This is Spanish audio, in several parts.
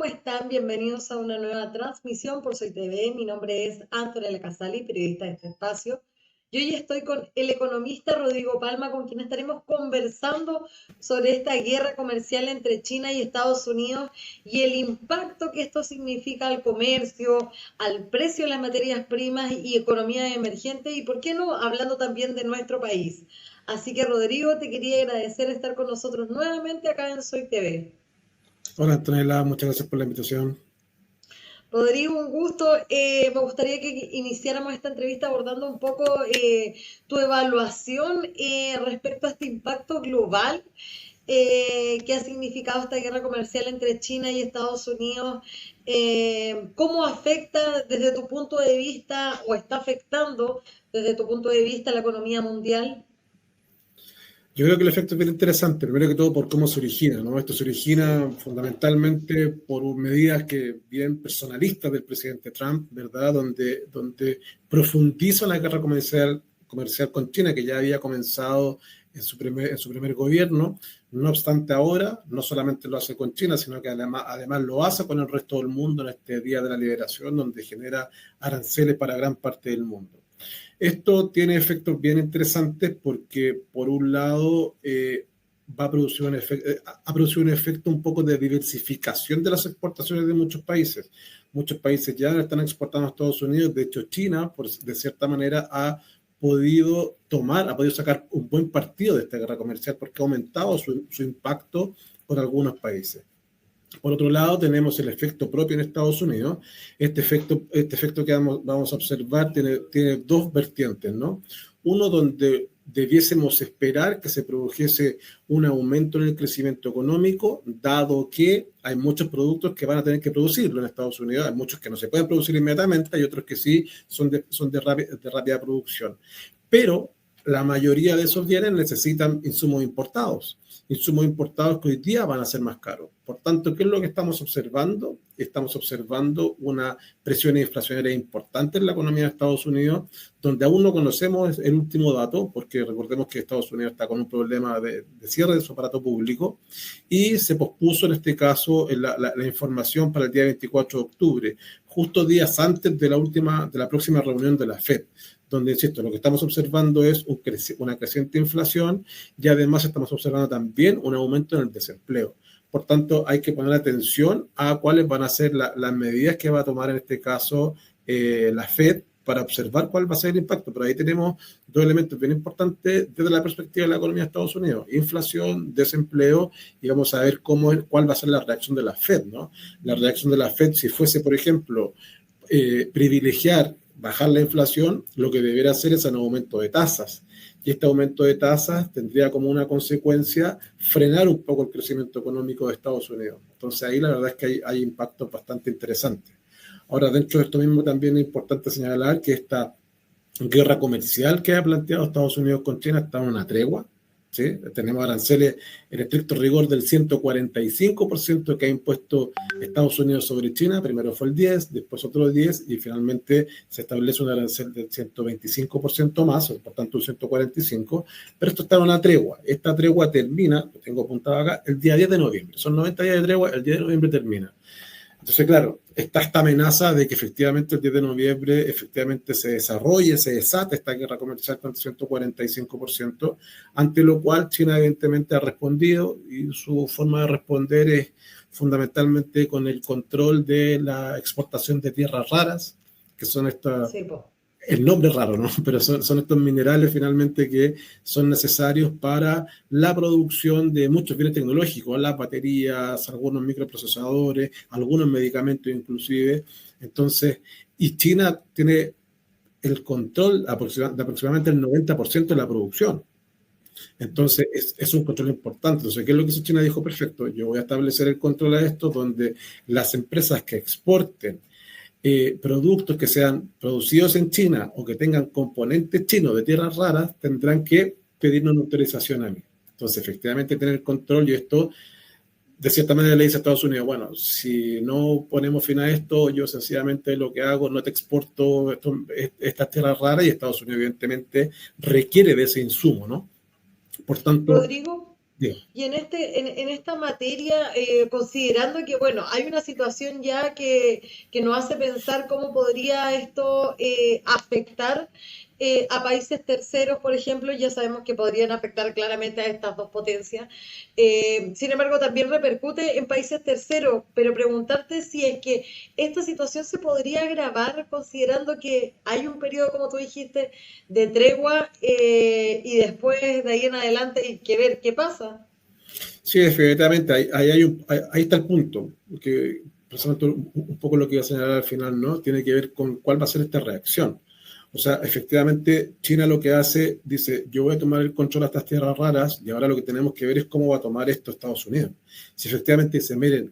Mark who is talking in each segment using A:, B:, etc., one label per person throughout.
A: ¿cómo están? Bienvenidos a una nueva transmisión por Soy TV. Mi nombre es Antonella Casali, periodista de este espacio. Y hoy estoy con el economista Rodrigo Palma, con quien estaremos conversando sobre esta guerra comercial entre China y Estados Unidos y el impacto que esto significa al comercio, al precio de las materias primas y economía emergente, y por qué no, hablando también de nuestro país. Así que, Rodrigo, te quería agradecer estar con nosotros nuevamente acá en Soy TV.
B: Hola Antonella, muchas gracias por la invitación.
A: Rodrigo, un gusto. Me gustaría que iniciáramos esta entrevista abordando un poco tu evaluación respecto a este impacto global que ha significado esta guerra comercial entre China y Estados Unidos. ¿Cómo afecta desde tu punto de vista o está afectando desde tu punto de vista la economía mundial?
B: Yo creo que el efecto es bien interesante, primero que todo por cómo se origina, ¿no? Esto se origina
A: Sí.
B: fundamentalmente por medidas que bien personalistas del presidente Trump, ¿verdad? Donde profundiza la guerra comercial con China, que ya había comenzado en su primer gobierno. No obstante, ahora no solamente lo hace con China, sino que además lo hace con el resto del mundo en este Día de la Liberación, donde genera aranceles para gran parte del mundo. Esto tiene efectos bien interesantes porque, por un lado, va a producir ha producido un efecto un poco de diversificación de las exportaciones de muchos países. Muchos países ya están exportando a Estados Unidos. De hecho, China, de cierta manera, ha podido sacar un buen partido de esta guerra comercial porque ha aumentado su impacto por algunos países. Por otro lado, tenemos el efecto propio en Estados Unidos. Este efecto que vamos a observar tiene dos vertientes, ¿no? Uno donde debiésemos esperar que se produjese un aumento en el crecimiento económico, dado que hay muchos productos que van a tener que producirlo en Estados Unidos. Hay muchos que no se pueden producir inmediatamente, hay otros que sí son de rápida producción. Pero la mayoría de esos bienes necesitan insumos importados que hoy día van a ser más caros. Por tanto, ¿qué es lo que estamos observando? Estamos observando una presión inflacionaria importante en la economía de Estados Unidos, donde aún no conocemos el último dato, porque recordemos que Estados Unidos está con un problema de cierre de su aparato público, y se pospuso en este caso la información para el día 24 de octubre, justo días antes de la próxima reunión de la FED, donde, insisto, lo que estamos observando es una creciente inflación y además estamos observando también un aumento en el desempleo. Por tanto, hay que poner atención a cuáles van a ser las medidas que va a tomar en este caso la FED para observar cuál va a ser el impacto. Pero ahí tenemos dos elementos bien importantes desde la perspectiva de la economía de Estados Unidos: inflación, desempleo, y vamos a ver cuál va a ser la reacción de la FED, ¿no? La reacción de la FED, si fuese, por ejemplo, privilegiar bajar la inflación, lo que debería hacer es un aumento de tasas. Y este aumento de tasas tendría como una consecuencia frenar un poco el crecimiento económico de Estados Unidos. Entonces ahí la verdad es que hay impactos bastante interesantes. Ahora, dentro de esto mismo también es importante señalar que esta guerra comercial que ha planteado Estados Unidos con China está en una tregua. ¿Sí? Tenemos aranceles en estricto rigor del 145% que ha impuesto Estados Unidos sobre China. Primero fue el 10%, después otro 10%, y finalmente se establece un arancel del 125% más, por tanto un 145%, pero esto está en una tregua. Esta tregua termina, lo tengo apuntado acá, el día 10 de noviembre. Son 90 días de tregua, el 10 de noviembre termina. Entonces, claro, está esta amenaza de que efectivamente el 10 de noviembre efectivamente se desarrolle, se desate esta guerra comercial con el 145%, ante lo cual China evidentemente ha respondido, y su forma de responder es fundamentalmente con el control de la exportación de tierras raras, que son estas...
A: Sí, po.
B: El nombre es raro, ¿no? Pero son estos minerales finalmente que son necesarios para la producción de muchos bienes tecnológicos, las baterías, algunos microprocesadores, algunos medicamentos inclusive. Entonces, y China tiene el control de aproximadamente el 90% de la producción. Entonces, es un control importante. Entonces, ¿qué es lo que hizo China? Dijo, perfecto, yo voy a establecer el control a esto, donde las empresas que exporten productos que sean producidos en China o que tengan componentes chinos de tierras raras tendrán que pedirnos una autorización a mí. Entonces, efectivamente, tener control, y esto, de cierta manera, le dice a Estados Unidos, bueno, si no ponemos fin a esto, yo sencillamente lo que hago, no te exporto estas tierras raras, y Estados Unidos, evidentemente, requiere de ese insumo, ¿no? Por tanto,
A: Rodrigo.
B: Digo,
A: Y en esta materia, considerando que, bueno, hay una situación ya que nos hace pensar cómo podría esto afectar a países terceros, por ejemplo, ya sabemos que podrían afectar claramente a estas dos potencias. Sin embargo, también repercute en países terceros, pero preguntarte si es que esta situación se podría agravar considerando que hay un periodo, como tú dijiste, de tregua y después de ahí en adelante hay que ver qué pasa.
B: sí, definitivamente, ahí está el punto, que precisamente un poco lo que iba a señalar al final, ¿no? Tiene que ver con cuál va a ser esta reacción. O sea, efectivamente, China lo que hace, dice, yo voy a tomar el control de estas tierras raras y ahora lo que tenemos que ver es cómo va a tomar esto Estados Unidos. Si efectivamente dice, miren,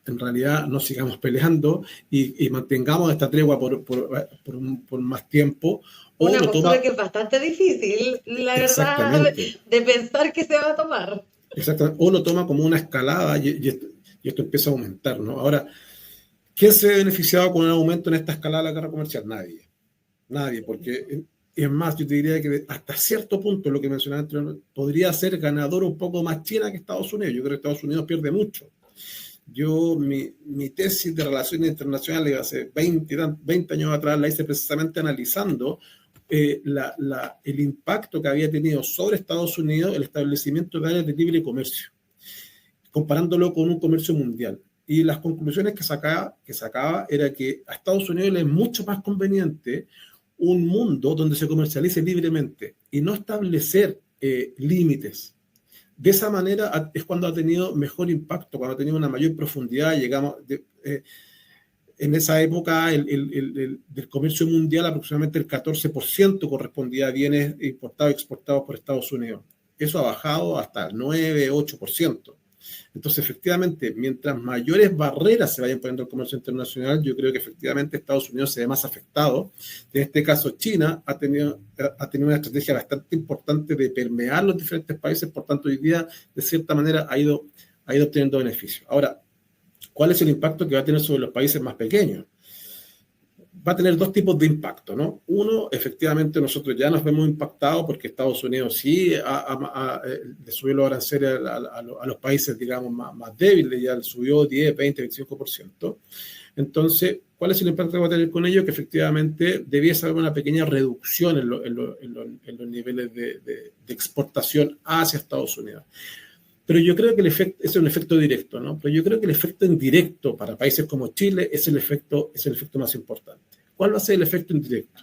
B: en realidad no sigamos peleando y mantengamos esta tregua por más tiempo, o
A: Una
B: lo
A: postura
B: toma
A: que es bastante difícil, la verdad,
B: exactamente.
A: de pensar que se va a tomar.
B: Exactamente, o lo toma como una escalada y esto empieza a aumentar, ¿no? Ahora, ¿quién se ve beneficiado con un aumento en esta escalada de la guerra comercial? Nadie, nadie, porque es más, yo te diría que hasta cierto punto, lo que mencionaba antes, podría ser ganador un poco más China que Estados Unidos. Yo creo que Estados Unidos pierde mucho. Mi tesis de relaciones internacionales hace 20 años atrás la hice precisamente analizando el impacto que había tenido sobre Estados Unidos el establecimiento de áreas de libre comercio, comparándolo con un comercio mundial. Y las conclusiones que sacaba era que a Estados Unidos le es mucho más conveniente un mundo donde se comercialice libremente y no establecer límites. De esa manera es cuando ha tenido mejor impacto, cuando ha tenido una mayor profundidad. En esa época del comercio mundial aproximadamente el 14% correspondía a bienes importados y exportados por Estados Unidos. Eso ha bajado hasta el 9-8%. Entonces, efectivamente, mientras mayores barreras se vayan poniendo al comercio internacional, yo creo que efectivamente Estados Unidos se ve más afectado. En este caso, China ha tenido una estrategia bastante importante de permear los diferentes países, por tanto, hoy día, de cierta manera, ha ido obteniendo beneficios. Ahora, ¿cuál es el impacto que va a tener sobre los países más pequeños? Va a tener dos tipos de impacto, ¿no? Uno, efectivamente, nosotros ya nos vemos impactados porque Estados Unidos sí le subió los aranceles a los países, digamos, más débiles, ya le subió 10, 20, 25%. Entonces, ¿cuál es el impacto que va a tener con ello? Que efectivamente debiese haber una pequeña reducción en los niveles de exportación hacia Estados Unidos. Pero yo creo que el efecto es un efecto directo, ¿no? Pero yo creo que el efecto indirecto para países como Chile es el efecto más importante. ¿Cuál va a ser el efecto indirecto?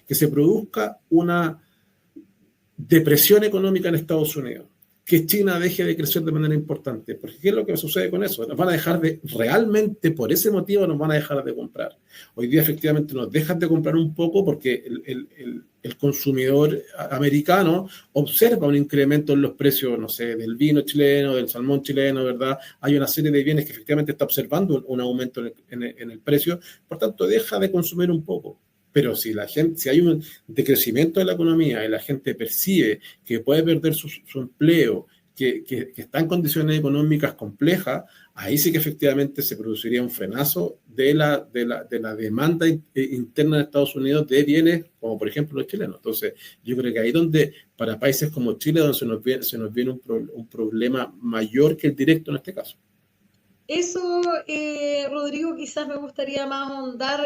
B: Que se produzca una depresión económica en Estados Unidos, que China deje de crecer de manera importante. Porque ¿qué es lo que sucede con eso? Nos van a dejar realmente por ese motivo nos van a dejar de comprar. Hoy día efectivamente nos dejan de comprar un poco porque el consumidor americano observa un incremento en los precios, no sé, del vino chileno, del salmón chileno, ¿verdad? Hay una serie de bienes que efectivamente está observando un aumento en el precio, por tanto deja de consumir un poco. Pero si hay un decrecimiento de la economía y la gente percibe que puede perder su empleo, que está en condiciones económicas complejas, ahí sí que efectivamente se produciría un frenazo de la demanda interna de Estados Unidos de bienes, como por ejemplo los chilenos. Entonces, yo creo que ahí donde, para países como Chile, donde se nos viene un problema mayor que el directo en este caso.
A: Eso, Rodrigo, quizás me gustaría más ahondar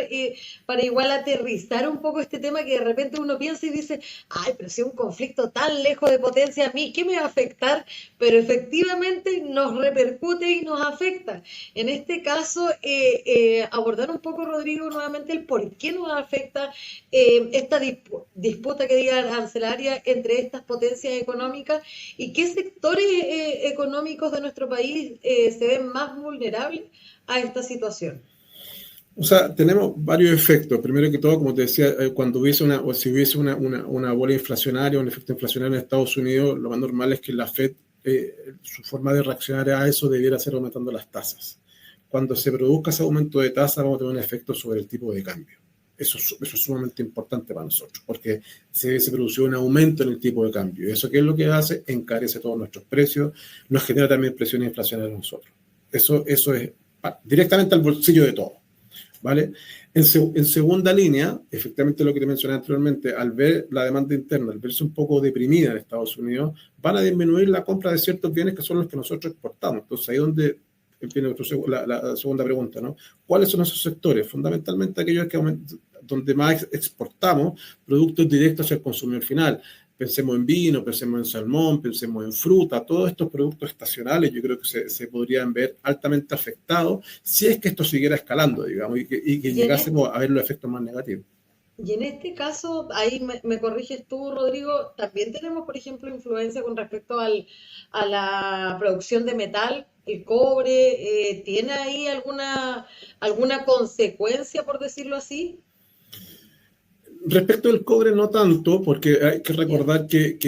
A: para igual aterrizar un poco este tema que de repente uno piensa y dice, ay, pero si un conflicto tan lejos de potencia a mí, ¿qué me va a afectar? Pero efectivamente nos repercute y nos afecta. En este caso, abordar un poco, Rodrigo, nuevamente el por qué nos afecta esta disputa que diga arancelaria entre estas potencias económicas y qué sectores económicos de nuestro país se ven más vulnerables a esta situación.
B: O sea, tenemos varios efectos. Primero que todo, como te decía, cuando si hubiese una bola inflacionaria, un efecto inflacionario en Estados Unidos, lo más normal es que la Fed, su forma de reaccionar a eso debiera ser aumentando las tasas. Cuando se produzca ese aumento de tasas, vamos a tener un efecto sobre el tipo de cambio. Eso es sumamente importante para nosotros, porque se produce un aumento en el tipo de cambio. ¿Y eso qué es lo que hace? Encarece todos nuestros precios, nos genera también presiones inflacionarias a nosotros. Eso es directamente al bolsillo de todos. ¿vale? En segunda línea, efectivamente lo que te mencioné anteriormente, al ver la demanda interna, al verse un poco deprimida en Estados Unidos, van a disminuir la compra de ciertos bienes que son los que nosotros exportamos. Entonces, ahí es donde viene la segunda pregunta, ¿no? ¿Cuáles son esos sectores? Fundamentalmente aquellos donde más exportamos productos directos hacia el consumidor final. Pensemos en vino, pensemos en salmón, pensemos en fruta, todos estos productos estacionales yo creo que se podrían ver altamente afectados si es que esto siguiera escalando, digamos, y que llegásemos a ver los efectos más negativos.
A: Y en este caso, ahí me corriges tú, Rodrigo, también tenemos, por ejemplo, influencia con respecto a la producción de metal, el cobre, ¿tiene ahí alguna consecuencia, por decirlo así?
B: Respecto del cobre, no tanto, porque hay que
A: Ya,
B: recordar que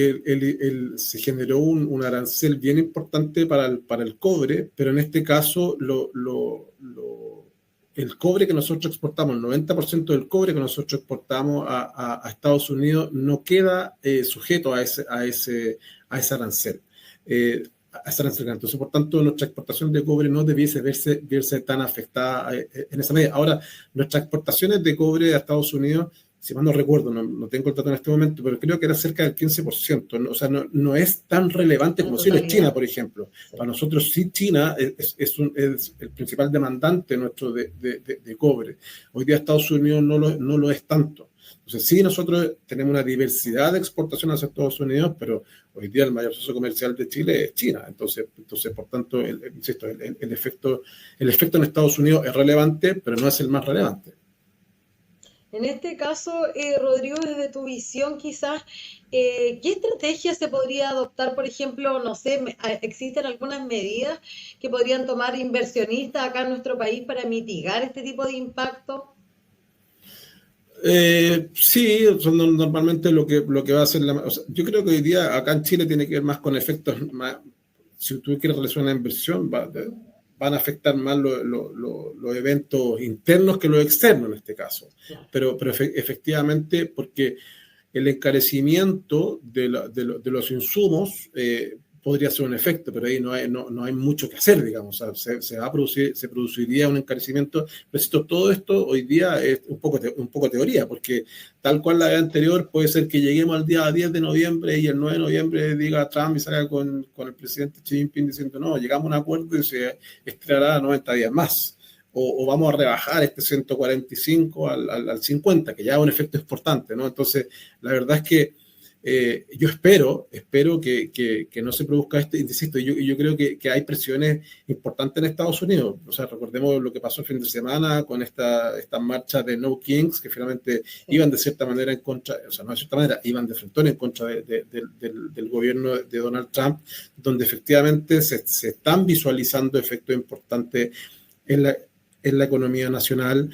B: se generó un arancel bien importante para el cobre, pero en este caso el cobre que nosotros exportamos, el 90% del cobre que nosotros exportamos a Estados Unidos no queda sujeto a ese arancel. A ese arancel. Entonces, por tanto, nuestra exportación de cobre no debiese verse tan afectada en esa medida. Ahora, nuestras exportaciones de cobre a Estados Unidos, si mal no recuerdo, no tengo el dato en este momento, pero creo que era cerca del 15%. ¿No? O sea, no es tan relevante
A: la
B: como si lo es China,
A: totalidad.
B: por ejemplo.
A: Sí.
B: Para nosotros sí China es el principal demandante nuestro de cobre. Hoy día Estados Unidos no lo es tanto. Entonces sí, nosotros tenemos una diversidad de exportaciones hacia Estados Unidos, pero hoy día el mayor socio comercial de Chile es China. Entonces por tanto, insisto, el efecto en Estados Unidos es relevante, pero no es el más relevante.
A: En este caso, Rodrigo, desde tu visión quizás, ¿qué estrategia se podría adoptar? Por ejemplo, no sé, ¿existen algunas medidas que podrían tomar inversionistas acá en nuestro país para mitigar este tipo de impacto?
B: Sí, son normalmente lo que va a hacer o sea, yo creo que hoy día acá en Chile tiene que ver más con efectos más, si tú quieres realizar una inversión, van a afectar más los eventos internos que los externos en este caso.
A: Claro.
B: Pero efectivamente, porque el encarecimiento de los insumos podría ser un efecto, pero ahí no hay mucho que hacer, digamos. O sea, se produciría un encarecimiento. Pero todo esto hoy día es un poco teoría, porque tal cual la vez anterior, puede ser que lleguemos al día 10 de noviembre y el 9 de noviembre diga Trump y salga con el presidente Xi Jinping diciendo no, llegamos a un acuerdo y se estirará 90 días más. O vamos a rebajar este 145 al 50, que ya es un efecto importante, ¿no? Entonces, la verdad es que yo espero que no se produzca insisto, yo creo que hay presiones importantes en Estados Unidos. O sea, recordemos lo que pasó el fin de semana con esta marcha de No Kings, que finalmente
A: Sí.
B: iban de cierta manera en contra, o sea, no de cierta manera, iban de frente en contra del gobierno de Donald Trump, donde efectivamente se están visualizando efectos importantes en la economía nacional.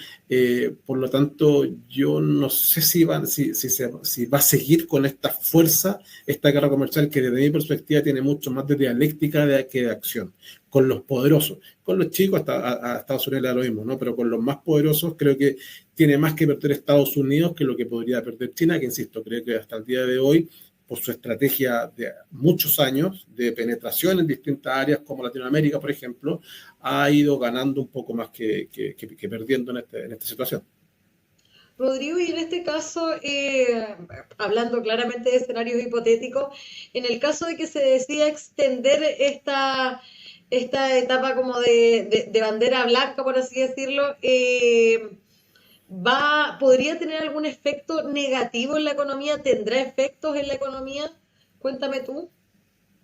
B: Por lo tanto, yo no sé si va a seguir con esta fuerza, esta guerra comercial que desde mi perspectiva tiene mucho más de dialéctica que de acción, con los poderosos. Con los chicos hasta a Estados Unidos le da lo mismo, ¿no? Pero con los más poderosos creo que tiene más que perder Estados Unidos que lo que podría perder China, que insisto, creo que hasta el día de hoy por su estrategia de muchos años de penetración en distintas áreas como Latinoamérica, por ejemplo, ha ido ganando un poco más que perdiendo en esta situación.
A: Rodrigo, y en este caso, hablando claramente de escenarios hipotéticos, en el caso de que se decida extender esta etapa como de bandera blanca, por así decirlo, ¿podría tener algún efecto negativo en la economía? ¿Tendrá efectos en la economía? Cuéntame tú.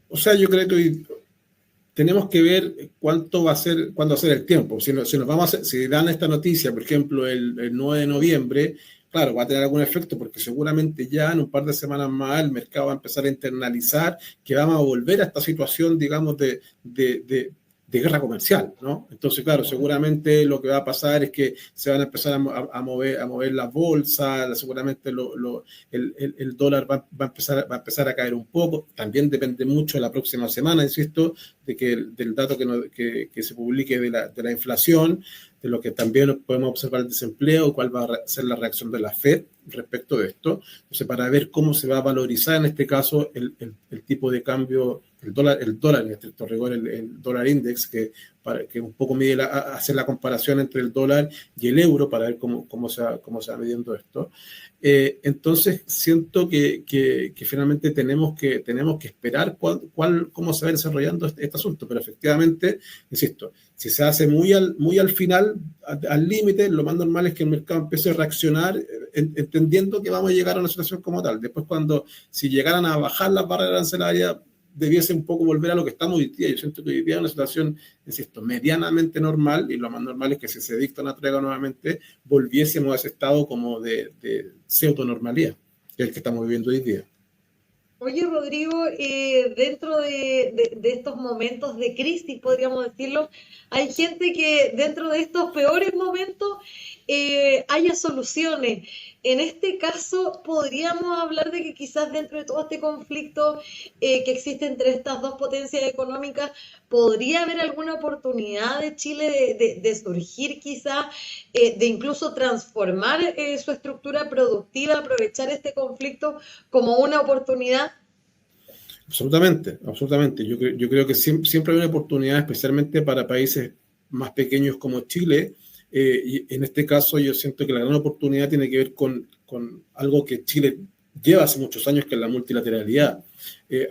B: O sea, yo creo que hoy tenemos que ver cuánto cuándo va a ser el tiempo. Si nos vamos si dan esta noticia, por ejemplo, el 9 de noviembre, claro, va a tener algún efecto porque seguramente ya en un par de semanas más el mercado va a empezar a internalizar que vamos a volver a esta situación, digamos, de guerra comercial, ¿no? Entonces, claro,
A: Ya.
B: seguramente lo que va a pasar es que se van a empezar a mover las bolsas, seguramente el dólar va a empezar a caer un poco, también depende mucho de la próxima semana, insisto, del dato que se publique de la inflación, de lo que también podemos observar el desempleo, cuál va a ser la reacción de la FED respecto de esto. Entonces, para ver cómo se va a valorizar en este caso el tipo de cambio, el dólar en estricto rigor, el dólar index, que un poco hace la comparación entre el dólar y el euro para ver cómo se va midiendo esto. Entonces, siento que finalmente tenemos que esperar cómo se va desarrollando este asunto, pero efectivamente, insisto, si se hace muy al final, al límite, lo más normal es que el mercado empiece a reaccionar entendiendo que vamos a llegar a una situación como tal. Después, si llegaran a bajar las barreras arancelarias, debiese un poco volver a lo que estamos hoy día. Yo siento que hoy día es una situación, insisto, medianamente normal, y lo más normal es que si se dicta una tregua nuevamente, volviésemos a ese estado como de pseudo-normalidad, que es el que estamos viviendo hoy día.
A: Oye, Rodrigo, dentro de estos momentos de crisis, podríamos decirlo, hay gente que dentro de estos peores momentos haya soluciones. En este caso, podríamos hablar de que quizás dentro de todo este conflicto que existe entre estas dos potencias económicas, podría haber alguna oportunidad de Chile de surgir quizás, de incluso transformar su estructura productiva, aprovechar este conflicto como una oportunidad.
B: Absolutamente, absolutamente. Yo creo que siempre hay una oportunidad, especialmente para países más pequeños como Chile. Y en este caso yo siento que la gran oportunidad tiene que ver con algo que Chile lleva hace muchos años, que es la multilateralidad.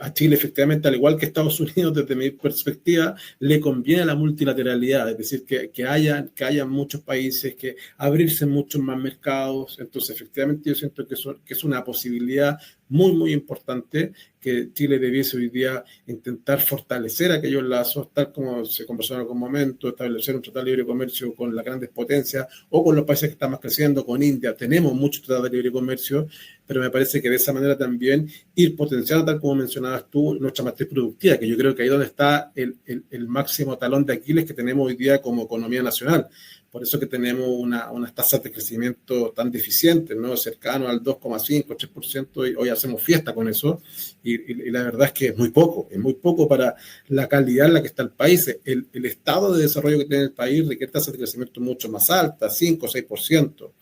B: A Chile, efectivamente, al igual que Estados Unidos, desde mi perspectiva, le conviene la multilateralidad, es decir, que haya muchos países, que abrirse muchos más mercados. Entonces, efectivamente, yo siento que es una posibilidad muy, muy importante, que Chile debiese hoy día intentar fortalecer aquellos lazos, tal como se conversó en algún momento, establecer un tratado de libre comercio con las grandes potencias o con los países que están más creciendo, con India. Tenemos muchos tratados de libre comercio, pero me parece que de esa manera también ir potenciando, tal como mencionabas tú, nuestra matriz productiva, que yo creo que ahí es donde está el máximo talón de Aquiles que tenemos hoy día como economía nacional. Por eso que tenemos unas tasas de crecimiento tan deficientes, ¿no? Cercanos al 2,5, 3%, y hoy hacemos fiesta con eso, y la verdad es que es muy poco para la calidad en la que está el país. El estado de desarrollo que tiene el país requiere tasas de crecimiento mucho más altas, 5 o 6%.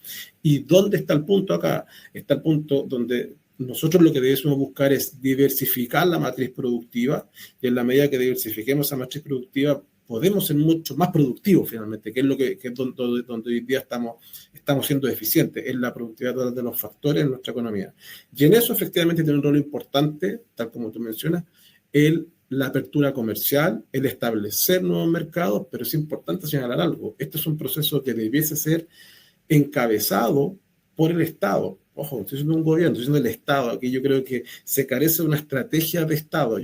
B: ¿Y dónde está el punto acá? Está el punto donde nosotros lo que debemos buscar es diversificar la matriz productiva, y en la medida que diversifiquemos esa matriz productiva, podemos ser mucho más productivos finalmente, que es donde hoy día estamos siendo eficientes, en la productividad de los factores en nuestra economía. Y en eso efectivamente tiene un rol importante, tal como tú mencionas, la apertura comercial, el establecer nuevos mercados, pero es importante señalar algo. Este es un proceso que debiese ser encabezado por el Estado. Ojo, estoy diciendo un gobierno, estoy diciendo el Estado. Aquí yo creo que se carece de una estrategia de Estado,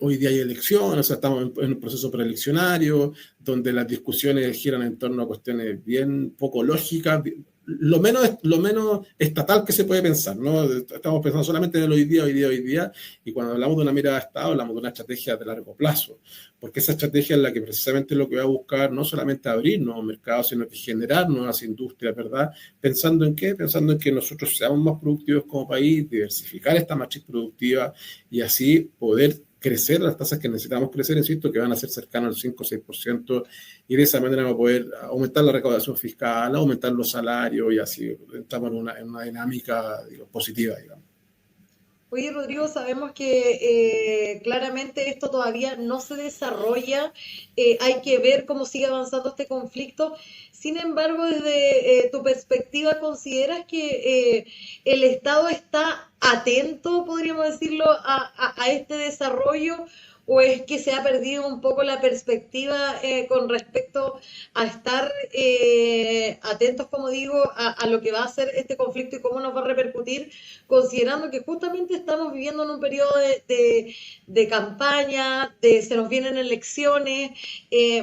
B: hoy día hay elecciones, o sea, estamos en un proceso preeleccionario, donde las discusiones giran en torno a cuestiones bien poco lógicas, lo menos estatal que se puede pensar, ¿no? Estamos pensando solamente en el hoy día, y cuando hablamos de una mirada de Estado, hablamos de una estrategia de largo plazo, porque esa estrategia es la que precisamente lo que va a buscar no solamente abrir nuevos mercados, sino que generar nuevas industrias, ¿verdad? ¿Pensando en qué? Pensando en que nosotros seamos más productivos como país, diversificar esta matriz productiva y así poder crecer las tasas que necesitamos crecer, insisto, que van a ser cercanas al 5 o 6%, y de esa manera vamos a poder aumentar la recaudación fiscal, aumentar los salarios, y así estamos en una dinámica, positiva, digamos.
A: Oye, Rodrigo, sabemos que claramente esto todavía no se desarrolla, hay que ver cómo sigue avanzando este conflicto. Sin embargo, desde tu perspectiva, ¿consideras que el Estado está atento, podríamos decirlo, a este desarrollo? ¿O es que se ha perdido un poco la perspectiva con respecto a estar atentos, como digo, a lo que va a ser este conflicto y cómo nos va a repercutir, considerando que justamente estamos viviendo en un periodo de campaña, se nos vienen elecciones,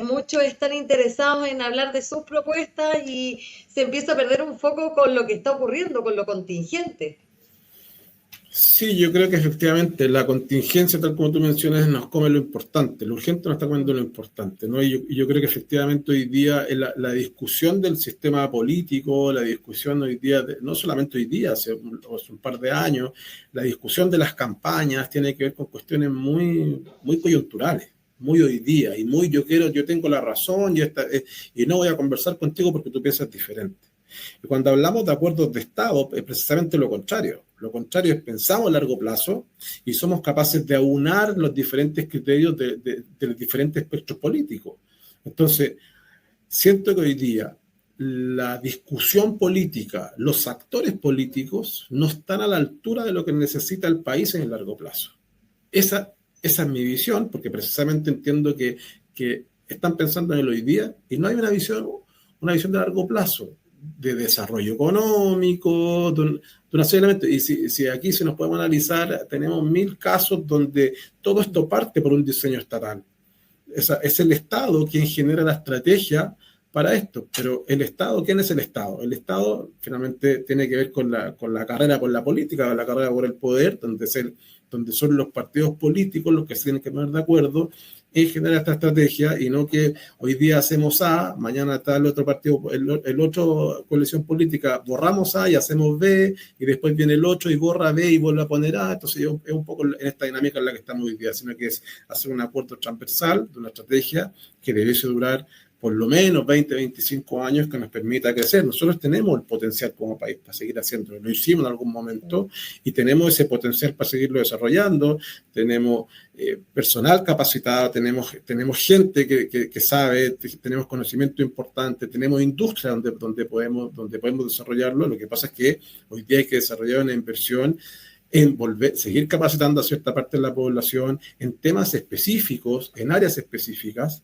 A: muchos están interesados en hablar de sus propuestas y se empieza a perder un foco con lo que está ocurriendo, con lo contingente?
B: Sí, yo creo que efectivamente la contingencia, tal como tú mencionas, nos come lo importante. Lo urgente nos está comiendo lo importante, ¿no? Y yo creo que efectivamente hoy día la discusión del sistema político, la discusión hoy día, no solamente hoy día, hace un par de años, la discusión de las campañas tiene que ver con cuestiones muy, muy coyunturales, muy hoy día, y muy yo tengo la razón, y no voy a conversar contigo porque tú piensas diferente. Y cuando hablamos de acuerdos de Estado, es precisamente lo contrario. Lo contrario es pensamos a largo plazo y somos capaces de aunar los diferentes criterios de los diferentes espectros políticos. Entonces, siento que hoy día la discusión política, los actores políticos no están a la altura de lo que necesita el país en el largo plazo. Esa es mi visión, porque precisamente entiendo que están pensando en el hoy día y no hay una visión de largo plazo, de desarrollo económico, de una serie de elementos. Y si aquí se nos podemos analizar, tenemos 1000 casos donde todo esto parte por un diseño estatal. Es el Estado quien genera la estrategia para esto, pero el Estado, ¿quién es el Estado? El Estado finalmente tiene que ver con la carrera por la política, con la carrera por el poder, donde son los partidos políticos los que se tienen que poner de acuerdo en generar esta estrategia, y no que hoy día hacemos A, mañana está el otro partido, el otro coalición política, borramos A y hacemos B, y después viene el otro y borra B y vuelve a poner A. Entonces es un poco en esta dinámica en la que estamos hoy día, sino que es hacer un acuerdo transversal de una estrategia que debiese durar por lo menos 20, 25 años, que nos permita crecer. Nosotros tenemos el potencial como país para seguir haciéndolo. Lo hicimos en algún momento y tenemos ese potencial para seguirlo desarrollando. Tenemos personal capacitado, tenemos gente que sabe, tenemos conocimiento importante, tenemos industria donde podemos desarrollarlo. Lo que pasa es que hoy día hay que desarrollar una inversión en seguir capacitando a cierta parte de la población en temas específicos, en áreas específicas,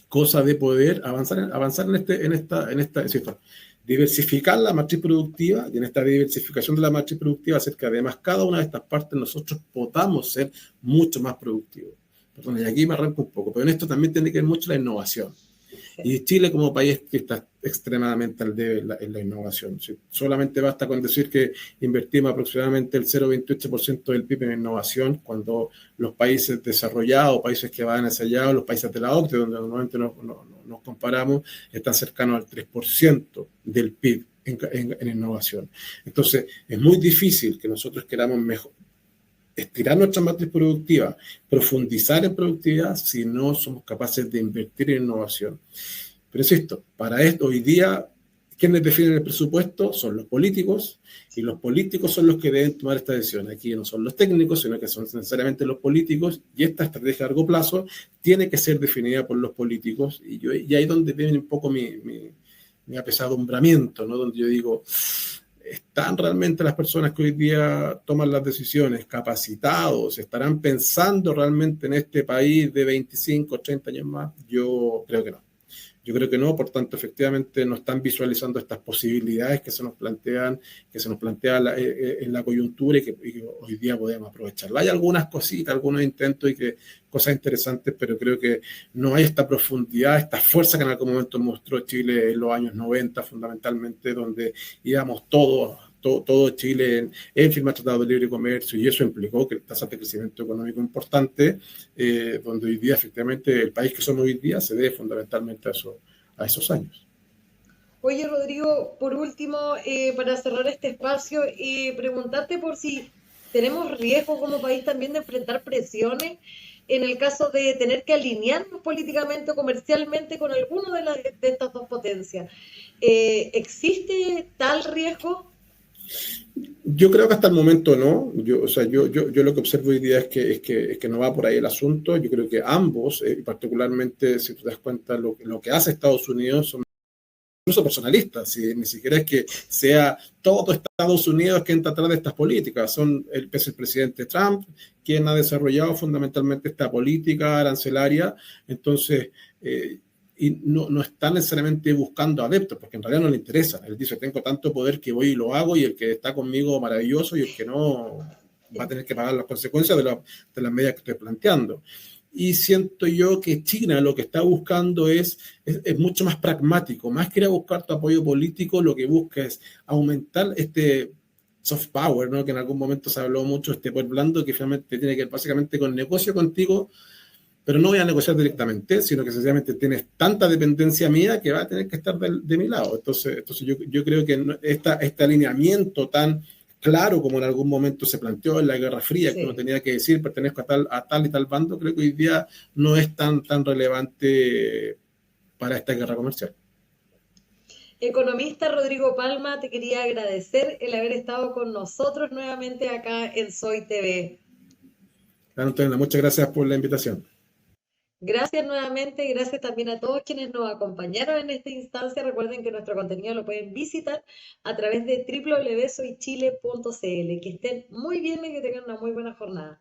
B: cosa de poder avanzar en esta cifra. Diversificar la matriz productiva, y en esta diversificación de la matriz productiva hacer que además cada una de estas partes nosotros podamos ser mucho más productivos. Perdón, y aquí me arranco un poco, pero en esto también tiene que ver mucho la innovación. Y Chile como país que está extremadamente al debe en la innovación. Solamente basta con decir que invertimos aproximadamente el 0,28% del PIB en innovación, cuando los países desarrollados, países que van hacia allá, los países de la OCDE, donde normalmente nos comparamos, están cercanos al 3% del PIB en innovación. Entonces, es muy difícil que nosotros queramos estirar nuestra matriz productiva, profundizar en productividad si no somos capaces de invertir en innovación. Pero insisto, para esto hoy día, quienes definen el presupuesto son los políticos, y los políticos son los que deben tomar esta decisión. Aquí no son los técnicos, sino que son necesariamente los políticos, y esta estrategia a largo plazo tiene que ser definida por los políticos, y ahí es donde viene un poco mi apesadumbramiento, ¿no? Donde yo digo, ¿están realmente las personas que hoy día toman las decisiones capacitados? ¿Estarán pensando realmente en este país de 25, 30 años más? Yo creo que no. Yo creo que no, por tanto, efectivamente no están visualizando estas posibilidades que se nos plantean en la coyuntura y que hoy día podemos aprovecharla. Hay algunas cositas, algunos intentos cosas interesantes, pero creo que no hay esta profundidad, esta fuerza que en algún momento mostró Chile en los años 90, fundamentalmente, donde íbamos todo Chile en firmar tratados de libre comercio, y eso implicó que tasas de crecimiento económico importante, donde hoy día efectivamente el país que somos hoy día se debe fundamentalmente a esos años.
A: Oye, Rodrigo, por último, para cerrar este espacio, preguntarte por si tenemos riesgo como país también de enfrentar presiones en el caso de tener que alinearnos políticamente o comercialmente con alguno de estas dos potencias. ¿Existe tal riesgo?
B: Yo creo que hasta el momento no. Yo lo que observo hoy día es que no va por ahí el asunto. Yo creo que ambos, particularmente si tú te das cuenta lo que hace Estados Unidos, son incluso personalistas, ni siquiera es que sea todo Estados Unidos que entra atrás de estas políticas, es el presidente Trump quien ha desarrollado fundamentalmente esta política arancelaria. Entonces, y no está necesariamente buscando adeptos, porque en realidad no le interesa. Él dice, tengo tanto poder que voy y lo hago, y el que está conmigo maravilloso, y el que no va a tener que pagar las consecuencias de las medidas que estoy planteando. Y siento yo que China lo que está buscando es mucho más pragmático, más que ir a buscar tu apoyo político, lo que busca es aumentar este soft power, ¿no? Que en algún momento se habló mucho, este poder blando, que finalmente tiene que ver básicamente con negocio contigo, pero no voy a negociar directamente, sino que sencillamente tienes tanta dependencia mía que va a tener que estar de mi lado. Entonces yo creo que este alineamiento tan claro como en algún momento se planteó en la Guerra Fría, sí, que uno tenía que decir pertenezco a tal y tal bando, creo que hoy día no es tan relevante para esta guerra comercial.
A: Economista Rodrigo Palma, te quería agradecer el haber estado con nosotros nuevamente acá en Soy TV.
B: Antonella, muchas gracias por la invitación.
A: Gracias nuevamente, gracias también a todos quienes nos acompañaron en esta instancia. Recuerden que nuestro contenido lo pueden visitar a través de www.soychile.cl. Que estén muy bien y que tengan una muy buena jornada.